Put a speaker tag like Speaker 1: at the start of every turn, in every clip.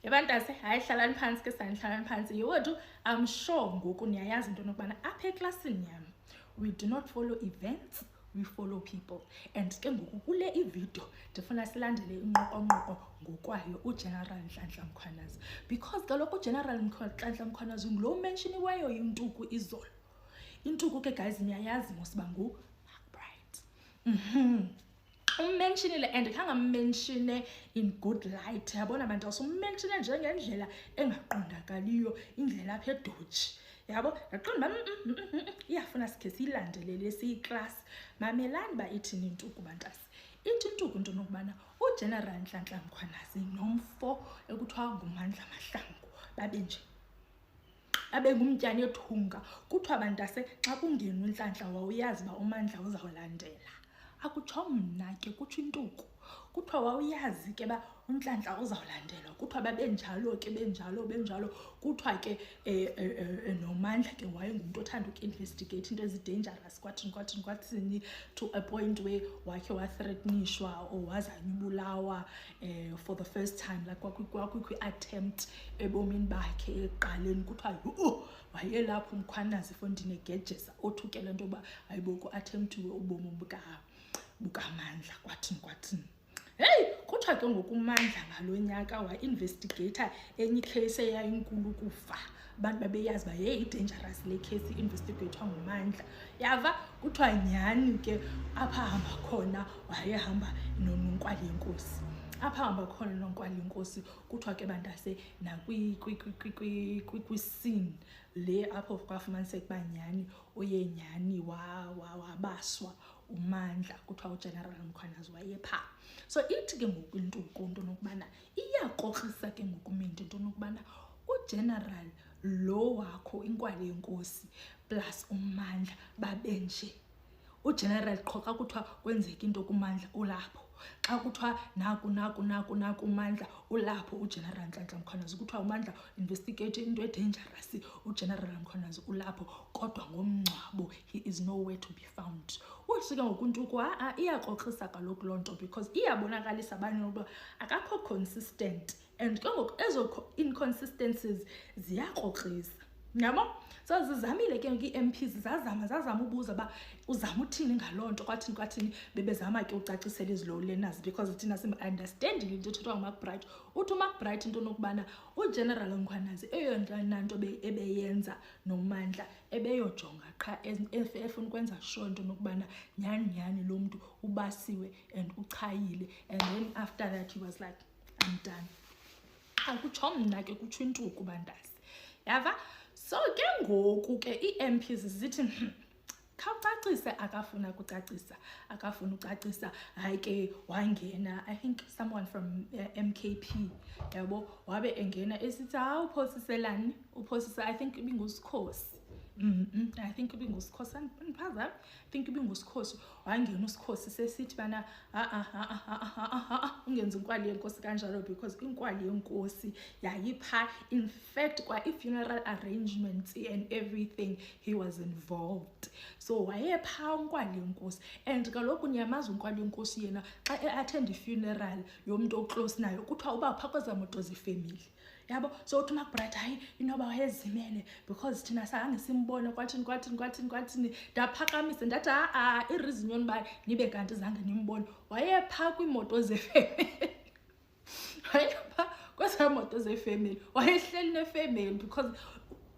Speaker 1: ebantase hayi hlalani phansi ke sanihlalani phansi yewethu I'm sure ngoku niyayazi into nokubana apha eklasini yam we do not follow events, we follow people. And ke ngoku kule ivideo ndifuna silandele inqoqonqoqo ngokwayo uGeneral Nhlanhla Mkhwanazi, because kaloku uGeneral Nhlanhla Mkhwanazi ngulo mentioniweyo intuku izolo. Intuku ke guys niyayazi mosiba ngu McBride. Ummentionile and khangammenshine in good light. Yabona abantu usummenshine njengendlela engaqondakaliyo, indlela apha edotshi. Yabo yaqonda iyafuna sikhe siyilandelele siyiclass. Mamelani ba ithini intuku bantasi. Ithi intuku into nokubana uGeneral Nhlanhla Mkhwanazi nomfo ekuthiwa nguMandla Mahlangu babe nje abe ngumtyani ethunga. Kuthiwa bantase xa kungena uNhlanhla wawuyazi ba uMandla uzawulandela. Akutsho mna ke kutsho intuku. Kuthiwa wawuyazi ke ba uNhlanhla uzawulandelwa. Kuthiwa babenjalo ke benjalo. Kuthiwa ke noMandla ke wayengumuntu othanda uku-investigate into ezi-dangerous kwathini to a point where wakhe wathreatenishwa or wazanyubulawa for the first time, like kwakukho attempt ebomini bakhe eqaleni. Kuthiwa wayelapho uMkhwanazi Fondini Gegesa othuke le nto yoba ayiboku attemptiwe ubomi bukaMandla kwathini. Hey, kuthiwa ke ngokuMandla ngalonyaka wa-investigator enye case eyayinkulu kufa. Abantu babeyazi ba hey dangerous le case investigator nguMandla. Yava kuthiwa nyani ke apha hamba khona wayehamba noNonkwali Yenkosi. Apha hamba khona noNonkwali Yenkosi kuthiwa ke bantase na kwi-scene le apho kwafumaniseka ba nyani oyenyani wabaswa uMandla. Kuthiwa uGeneral Mkhwanazi wayepha. So ithi ke ngoku intuku into nokubana iyakokrisa ke ngokumente into nokubana uGeneral lo wakho iNkwali Yenkosi plus uMandla babenje. uGeneral qhoka kuthiwa kwenzeka into kuMandla ulapho. Xa kuthiwa naku uMandla ulapho uGeneral Nhlanhla Mkhwanazi. Kuthiwa uMandla investigate into dangerous, uGeneral Mkhwanazi ulapho kodwa ngomngcwabo he is nowhere to be found. Usike ngokuntuku iyakokrisa kaloku lonto because iyabonakalisa abanye ukuba akakho consistent, and ke ngoku ezo inconsistencies ziyakokrisa. Yabo? So zizamile ke i-MPs zazama ubuza ba uzama uthini ngalonto kwathini bebezama ke ucacisela izilow learners because thina sim-understand into ethethwa nguMcBride. Uthi uMcBride into nokubana uGeneral Mkhwanazi eyonto ebeyenza noMandla ebeyojonga qha efuna ukwenza sure into nokubana nyani lo muntu ubasiwe and uchayile, and then after that he was like I'm done. Akutsho mna ke kutsho intuku bantasi. Yava? So ke ngoku ke i-MPs zithi khawucacise akafuna ucacisa hayi ke wangena I think someone from MKP yabo wabe engena esithi uphosiselani uphosisa I think ibinguSikhosi. I think ibinguSikhosi aniphaza I think ibinguSikhosi wangena uSikhosi sesithi bana ungenza iNkwali Yenkosi kanjalo because iNkwali Yenkosi yayipha in fact kwa i-funeral arrangements and everything he was involved. So wayepha uNkwali Yenkosi, and kaloku nyamaza uNkwali Yenkosi yena xa attend i-funeral yomuntu oclose nayo kuthiwa uba pha kweza moto zefamily. Yabo, so uthi uMcBride hayi inoba wayezimele because thina sange simbone kwathini ndaphakamisa ndathi ireason yoniba nibe kanti zange nimbone wayepha kwimoto zefamily. Wayepha kweza moto zefamily, wayehleli nefamily because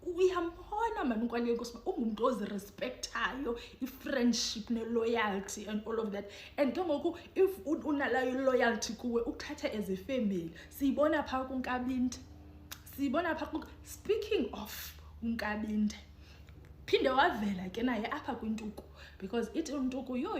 Speaker 1: uyambona man uNkwali Yenkosi ungumuntu ozirespectayo, i-friendship ne-loyalty and all of that. And ke ngoku if unalayo loyalty kuwe ukuthatha as a family. Siyibona pha kuNkabinde. Speaking of uNkabinde, phinde wavela ke naye apha kwintuku because ithi untuku yo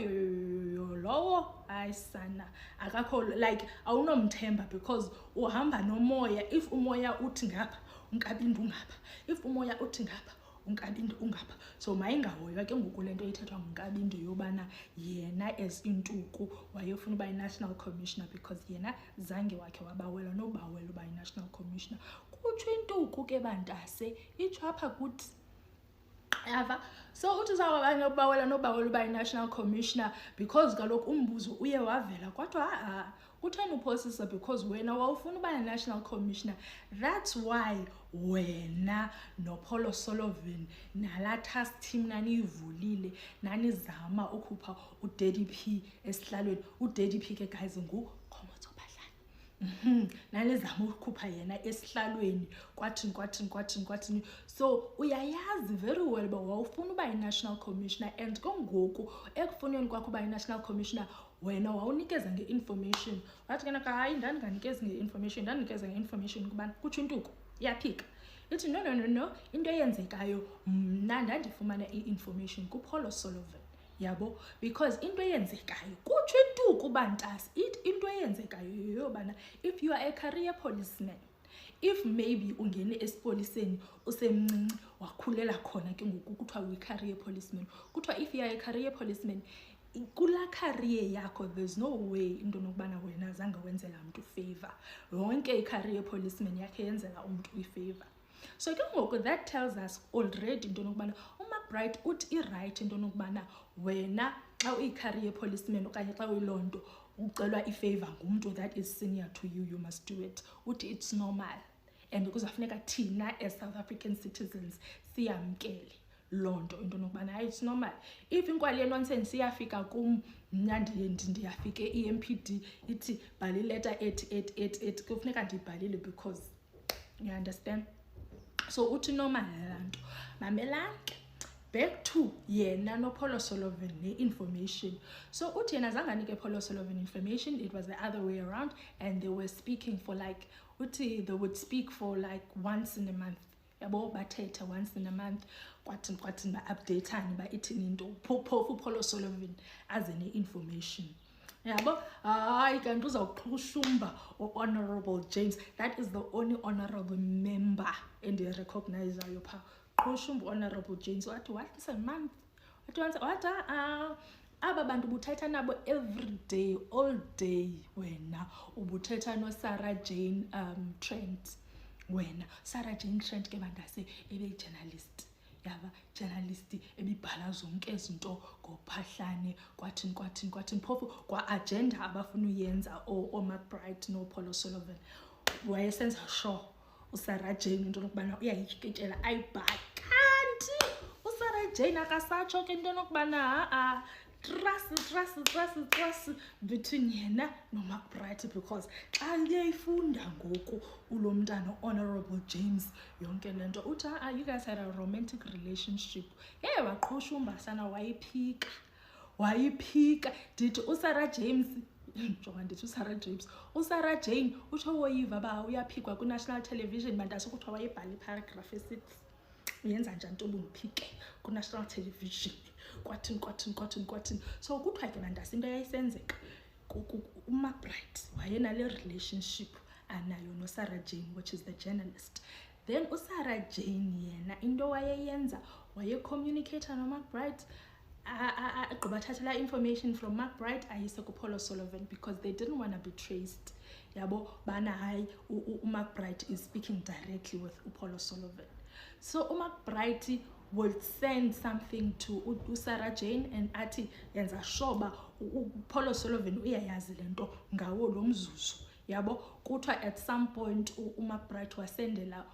Speaker 1: lowo ayisana akakho like awunomthemba because uhamba nomoya. If umoya uthi ngapha uNkabinde ungapha, if umoya uthi ngapha uNkabinde ungapha. So mayingahoywa ke ngoku lento ithethwa nguNkabinde yobana yena as intuku wayefuna uba i-national commissioner because yena zange wakhe wabawela nobawela uba i-national commissioner. Kutsho intuku ke bantase itsho apha kuthi yava. So uthi uzawubawela nobawela uba i-national commissioner because kaloku umbuzo uye wavela kodwa kutheni uphosisa because wena wawufuna uba national commissioner. That's why wena noPholo Solomon nala task team naniyivulile nanizama ukhupha uDaddy P esihlalweni. uDaddy P ke guys nguKhomotso Phahlane. Nanizama ukukhupha yena esihlalweni kwathini. So uyayazi very well ba wawufuna uba national commissioner, and kongoku ekufunweni kwakho uba national commissioner wena wawunikeza nge-information. Wathi ke hayi ndandinganikezi nge-information, ndandinikeza nge-information kuba kutsho intuku iyaphika. Ithi no, into eyenzekayo mna ndandifumana i-information kuPholo Solomon, yabo, because into eyenzekayo kutsho intuku bantasi. Into eyenzekayo yeyobana if you are a career policeman, if maybe ungene esipoliseni usemncinci wakhulela khona ke ngoku kuthiwa uyi-career policeman, kuthiwa if you are a career policeman kula career yakho there's no way into nokubana wena zange wenzela umuntu favor. Yonke i-career policeman yakhe yenzela umuntu i-favor. So ke ngoku that tells us already into nokubana uMcBride uthi i-right into nokubana wena xa uyi-career policeman okanye xa uyilonto ucelwa i-favor ngumuntu that is senior to you, you must do it. Uthi it's normal, and kuzafuneka thina as South African citizens siyamkele lonto into nokubana it's normal. If inkwali nonsense iyafika kum mna ndiyafike i-MPD ithi bhala ileta ethi kufuneka ndibhalile because you understand. So uthi normal lanto. Mamelani back to yena noPholo Solomon ne-information. So uthi yena zange anike Pholo Solomon information, it was the other way around, and they were speaking for like uthi they would speak for like once in a month. Yabo bathetha once in a month kwathi ba-updateane ba ithini into phofu Pholo Solomon aze ne-information. Yabo hayi kanti uzawuqhushumba Honorable James. That is the only honorable member endiyirecognizayo pha. Qhushumba Honorable James wathi once a month. Wathi aba bantu ubuthetha nabo every day, all day. Wena ubuthetha noSarah Jane Trent. Wena Sarah Jane Trent ke bandase ebe-journalist, yaba journalist ebibhala zonke izinto ngoPhahlane kwathini phofu kwa-agenda abafuna uyenza oMcBride noPholo Solomon. Wayesenza sure uSarah Jane into nokubana uyayityikitela ayibhali, kanti uSarah Jane akasatsho ke into nokubana trust between yena noMcBride, because xa uyayifunda ngoku ulomntana Honorable James yonke lento uthi you guys had a romantic relationship. Waqhushumba sana, wayiphika ndithi uSarah James njengoba ndithi uSarah Jane utsho woyiva ba uyaphikwa ku-national television bandase kuthiwa wayebhala iparagraph esi uyenza njani nto bungiphike ku-national television kwathini. So kuthiwa ke bandase into yayisenzeka uMcBride wayenale relationship anayo noSarah Jane, which is the journalist. Then uSarah Jane yena into wayeyenza wayecommunicator noMcBride, gqibathathela information from McBride ayise kuPholo Solomon because they didn't want to be traced. Yabo bana hayi uMcBride is speaking directly with uPholo Solomon. So uMcBride would send something to uSarah Jane and athi yenza shoba uPholo Solomon uyayazi lento ngawo lo mzuzu. Yabo kuthiwa at some point uMcBride wasendela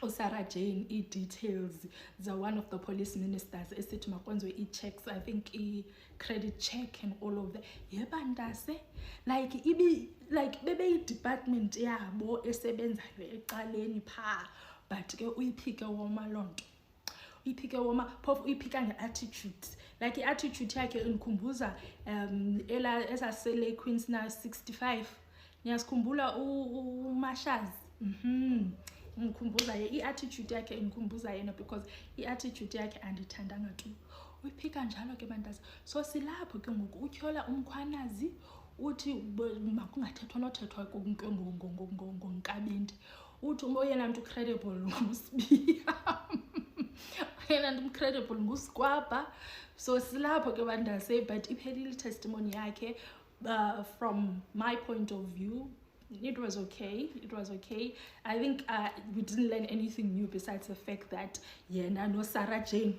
Speaker 1: uSarah Jane i-details the one of the police ministers esithi makwenziwe i-checks, I think i-credit check and all of that. Yebantase like bebe i-department yabo esebenzayo ecaleni pha, but ke uyiphike woma lonto. Uyiphike woma phofu uyiphika nge-attitude, like i-attitude yakhe indikhumbuza esasele Queens na 65. Niyasikhumbula uMashazi. Ngikhumbuza i-attitude yakhe, ngikhumbuza yena because i-attitude yakhe andithandanga tu. Uyiphika njalo ke bantazi. So silapho ke ngoku utyhola umkhwanazi uthi makungathethwa nothethwa ngoNkabinde. Uthi oyena mntu credible nguSibiya. Oyena mntu credible nguSikwapa. So silapho ke bantazi, but iphelile testimony yakhe. From my point of view, it was okay. I think we didn't learn anything new besides the fact that yena no Sarah Jane